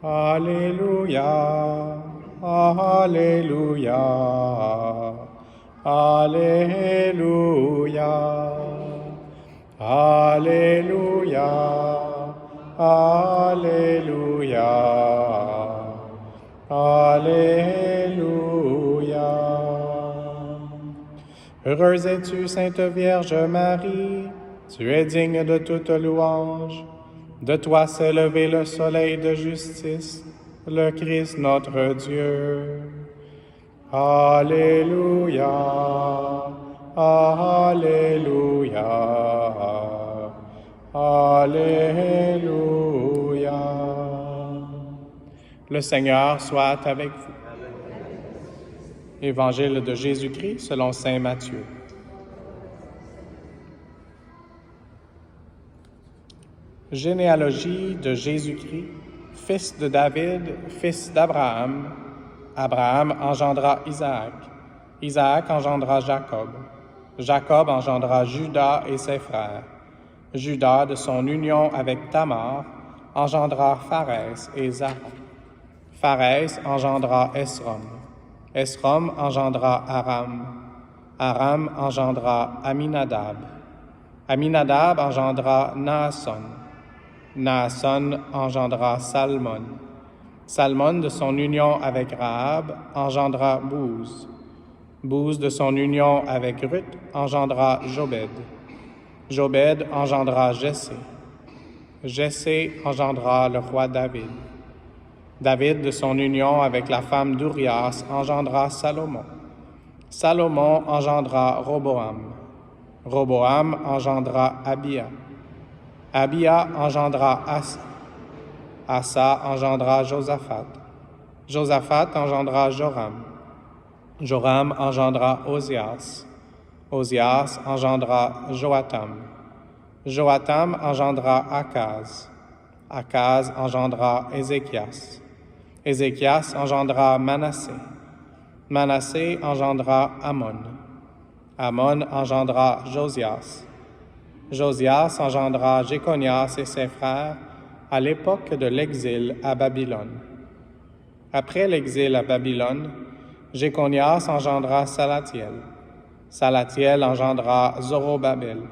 Alléluia, Alléluia, Alléluia, Alléluia, Alléluia, Alléluia. Heureuse es-tu, Sainte Vierge Marie, tu es digne de toute louange. De toi s'est levé le soleil de justice, le Christ notre Dieu. Alléluia, Alléluia, Alléluia. Le Seigneur soit avec vous. Évangile de Jésus-Christ selon saint Matthieu. Généalogie de Jésus-Christ, fils de David, fils d'Abraham. Abraham engendra Isaac. Isaac engendra Jacob. Jacob engendra Judas et ses frères. Judas, de son union avec Tamar, engendra Pharès et Zara. Pharès engendra Esrom. Esrom engendra Aram. Aram engendra Aminadab. Aminadab engendra Naasson. Naasson engendra Salmon. Salmon, de son union avec Rahab, engendra Bouz. Bouz, de son union avec Ruth, engendra Jobed. Jobed engendra Jessé. Jessé engendra le roi David. David, de son union avec la femme d'Urias, engendra Salomon. Salomon engendra Roboam. Roboam engendra Abia. Abia engendra Asa. Asa engendra Josaphat. Josaphat engendra Joram. Joram engendra Osias. Osias engendra Joatam. Joatam engendra Akaz. Akaz engendra Ézéchias. Ézéchias engendra Manassé. Manassé engendra Amon. Amon engendra Josias. Josias engendra Jéconias et ses frères à l'époque de l'exil à Babylone. Après l'exil à Babylone, Jéconias engendra Salatiel. Salatiel engendra Zorobabel.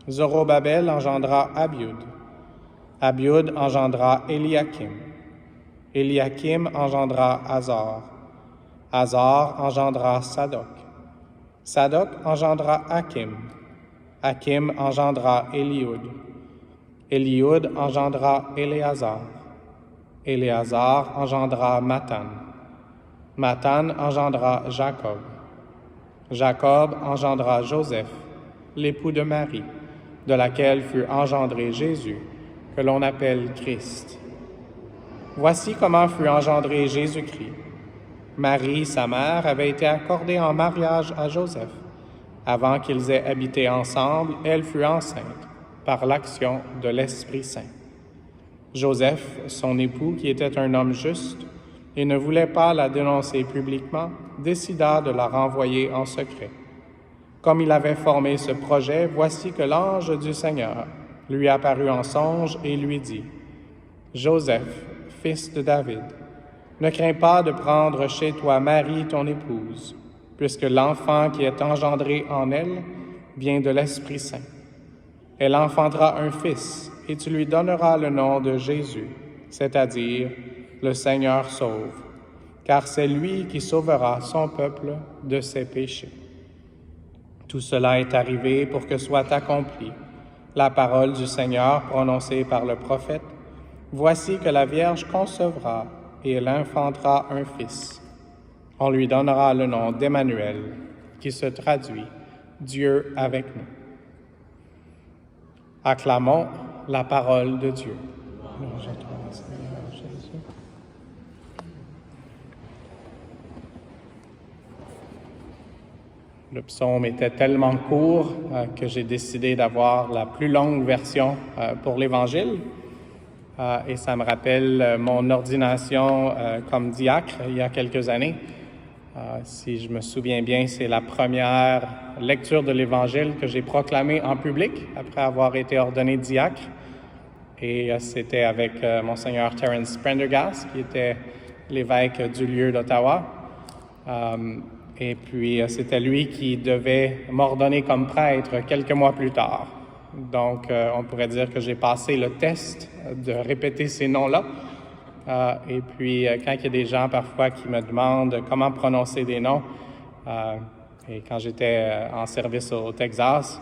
Zorobabel engendra Abiud. Abiud engendra Eliakim. Eliakim engendra Azor. Azor engendra Sadoc. Sadoc engendra Hakim. Hakim engendra Eliud. Eliud engendra Éléazar. Éléazar engendra Matan. Matan engendra Jacob. Jacob engendra Joseph, l'époux de Marie, de laquelle fut engendré Jésus, que l'on appelle Christ. Voici comment fut engendré Jésus-Christ. Marie, sa mère, avait été accordée en mariage à Joseph. Avant qu'ils aient habité ensemble, elle fut enceinte par l'action de l'Esprit Saint. Joseph, son époux, qui était un homme juste et ne voulait pas la dénoncer publiquement, décida de la renvoyer en secret. Comme il avait formé ce projet, voici que l'ange du Seigneur lui apparut en songe et lui dit: « Joseph, fils de David, ne crains pas de prendre chez toi Marie, ton épouse, puisque l'enfant qui est engendré en elle vient de l'Esprit Saint. Elle enfantera un fils, et tu lui donneras le nom de Jésus, c'est-à-dire le Seigneur sauve, car c'est lui qui sauvera son peuple de ses péchés. » Tout cela est arrivé pour que soit accomplie la parole du Seigneur prononcée par le prophète. Voici que la Vierge concevra et elle enfantera un fils. On lui donnera le nom d'Emmanuel, qui se traduit « Dieu avec nous ». Acclamons la parole de Dieu. Le psaume était tellement court que j'ai décidé d'avoir la plus longue version pour l'Évangile. Et ça me rappelle mon ordination comme diacre il y a quelques années. Si je me souviens bien, c'est la première lecture de l'Évangile que j'ai proclamée en public après avoir été ordonné diacre. Et c'était avec Monseigneur Terence Prendergast, qui était l'évêque du lieu d'Ottawa. Et puis, c'était lui qui devait m'ordonner comme prêtre quelques mois plus tard. Donc, on pourrait dire que j'ai passé le test de répéter ces noms-là. Et puis, quand il y a des gens parfois qui me demandent comment prononcer des noms, et quand j'étais en service au Texas,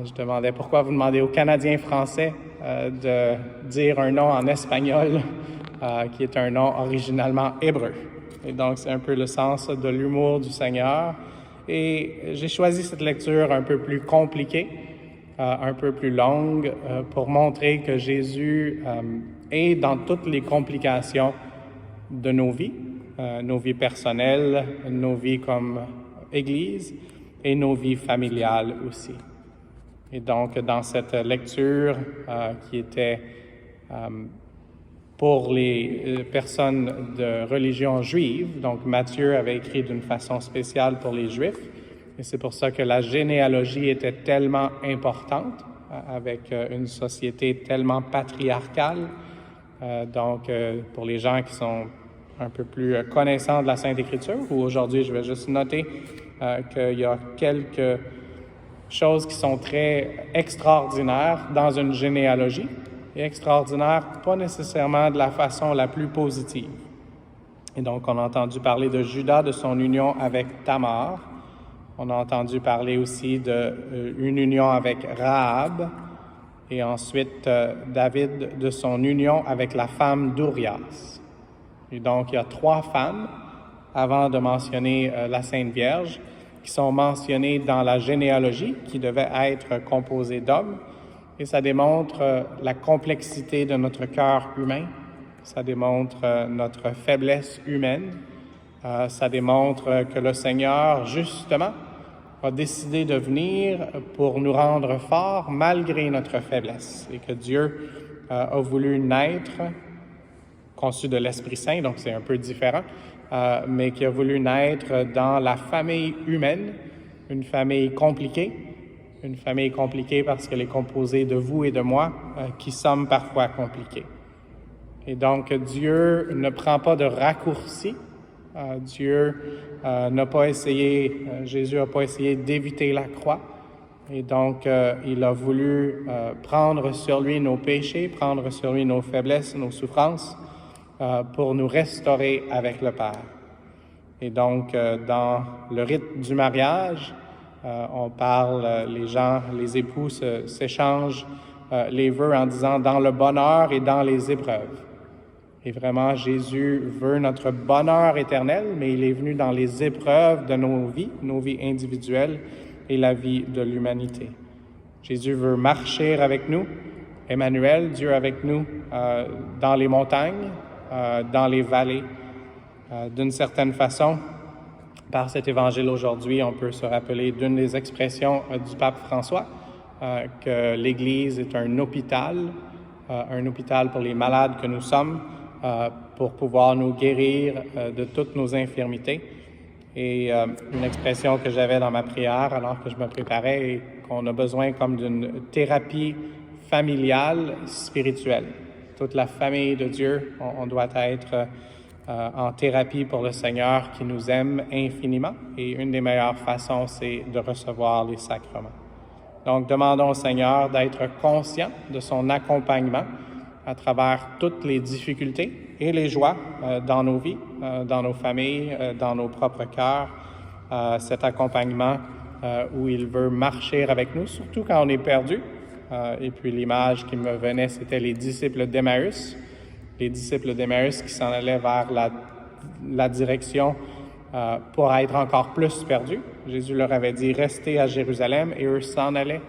je demandais pourquoi vous demandez aux Canadiens français de dire un nom en espagnol qui est un nom originalement hébreu. Et donc, c'est un peu le sens de l'humour du Seigneur. Et j'ai choisi cette lecture un peu plus compliquée, un peu plus longue, pour montrer que Jésus est dans toutes les complications de nos vies personnelles, nos vies comme Église et nos vies familiales aussi. Et donc, dans cette lecture qui était pour les personnes de religion juive, donc Matthieu avait écrit d'une façon spéciale pour les Juifs, et c'est pour ça que la généalogie était tellement importante avec une société tellement patriarcale. Donc, pour les gens qui sont un peu plus connaissants de la Sainte Écriture, ou aujourd'hui, je vais juste noter qu'il y a quelques choses qui sont très extraordinaires dans une généalogie, et extraordinaires pas nécessairement de la façon la plus positive. Et donc, on a entendu parler de Judas, de son union avec Tamar. On a entendu parler aussi d'une union avec Rahab, et ensuite David de son union avec la femme d'Urias. Et donc, il y a 3 femmes, avant de mentionner la Sainte Vierge, qui sont mentionnées dans la généalogie, qui devait être composée d'hommes. Et ça démontre la complexité de notre cœur humain. Ça démontre notre faiblesse humaine. Ça démontre que le Seigneur, justement, a décidé de venir pour nous rendre forts malgré notre faiblesse. Et que Dieu a voulu naître, conçu de l'Esprit Saint, donc c'est un peu différent, mais qui a voulu naître dans la famille humaine, une famille compliquée parce qu'elle est composée de vous et de moi, qui sommes parfois compliqués. Et donc, Dieu ne prend pas de raccourcis. Jésus n'a pas essayé d'éviter la croix. Et donc, il a voulu prendre sur lui nos péchés, prendre sur lui nos faiblesses, nos souffrances, pour nous restaurer avec le Père. Et donc, dans le rite du mariage, on parle, les époux s'échangent les vœux en disant « dans le bonheur et dans les épreuves ». Et vraiment, Jésus veut notre bonheur éternel, mais il est venu dans les épreuves de nos vies individuelles et la vie de l'humanité. Jésus veut marcher avec nous, Emmanuel, Dieu avec nous, dans les montagnes, dans les vallées. D'une certaine façon, par cet évangile aujourd'hui, on peut se rappeler d'une des expressions du pape François, que l'Église est un hôpital pour les malades que nous sommes, pour pouvoir nous guérir de toutes nos infirmités. Et une expression que j'avais dans ma prière alors que je me préparais est qu'on a besoin comme d'une thérapie familiale spirituelle. Toute la famille de Dieu, on doit être en thérapie pour le Seigneur qui nous aime infiniment. Et une des meilleures façons, c'est de recevoir les sacrements. Donc, demandons au Seigneur d'être conscient de son accompagnement à travers toutes les difficultés et les joies dans nos vies, dans nos familles, dans nos propres cœurs. Cet accompagnement où il veut marcher avec nous, surtout quand on est perdu. Et puis l'image qui me venait, c'était les disciples d'Emmaüs. Les disciples d'Emmaüs qui s'en allaient vers la direction pour être encore plus perdus. Jésus leur avait dit « Restez à Jérusalem » et eux s'en allaient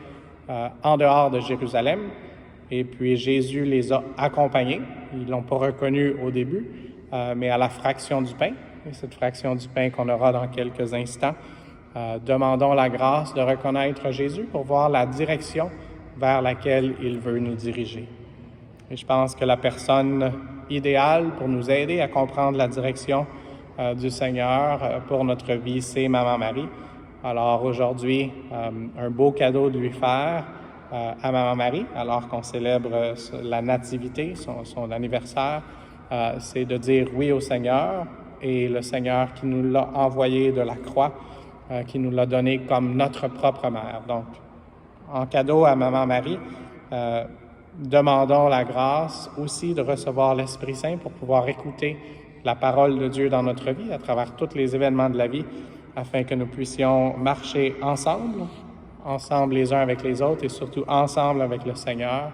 en dehors de Jérusalem. Et puis Jésus les a accompagnés. Ils ne l'ont pas reconnu au début, mais à la fraction du pain. Et cette fraction du pain qu'on aura dans quelques instants, demandons la grâce de reconnaître Jésus pour voir la direction vers laquelle il veut nous diriger. Et je pense que la personne idéale pour nous aider à comprendre la direction du Seigneur pour notre vie, c'est Maman Marie. Alors aujourd'hui, un beau cadeau de lui faire, à Maman Marie, alors qu'on célèbre la Nativité, son anniversaire, c'est de dire oui au Seigneur, et le Seigneur qui nous l'a envoyé de la croix, qui nous l'a donné comme notre propre mère. Donc, en cadeau à Maman Marie, demandons la grâce aussi de recevoir l'Esprit Saint pour pouvoir écouter la parole de Dieu dans notre vie à travers tous les événements de la vie, afin que nous puissions marcher ensemble les uns avec les autres et surtout ensemble avec le Seigneur,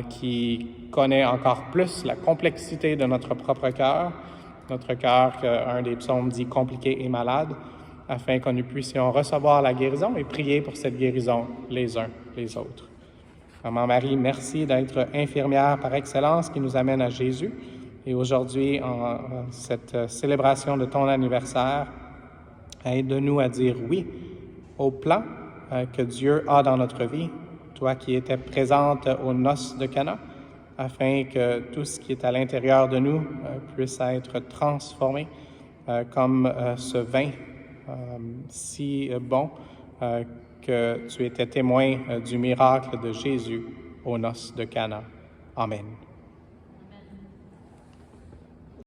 qui connaît encore plus la complexité de notre propre cœur, notre cœur qu'un des psaumes dit compliqué et malade, afin que nous puissions recevoir la guérison et prier pour cette guérison les uns les autres. Maman Marie, merci d'être infirmière par excellence qui nous amène à Jésus. Et aujourd'hui, en cette célébration de ton anniversaire, aide-nous à dire oui au plan que Dieu a dans notre vie, toi qui étais présente aux noces de Cana, afin que tout ce qui est à l'intérieur de nous puisse être transformé comme ce vin si bon que tu étais témoin du miracle de Jésus aux noces de Cana. Amen.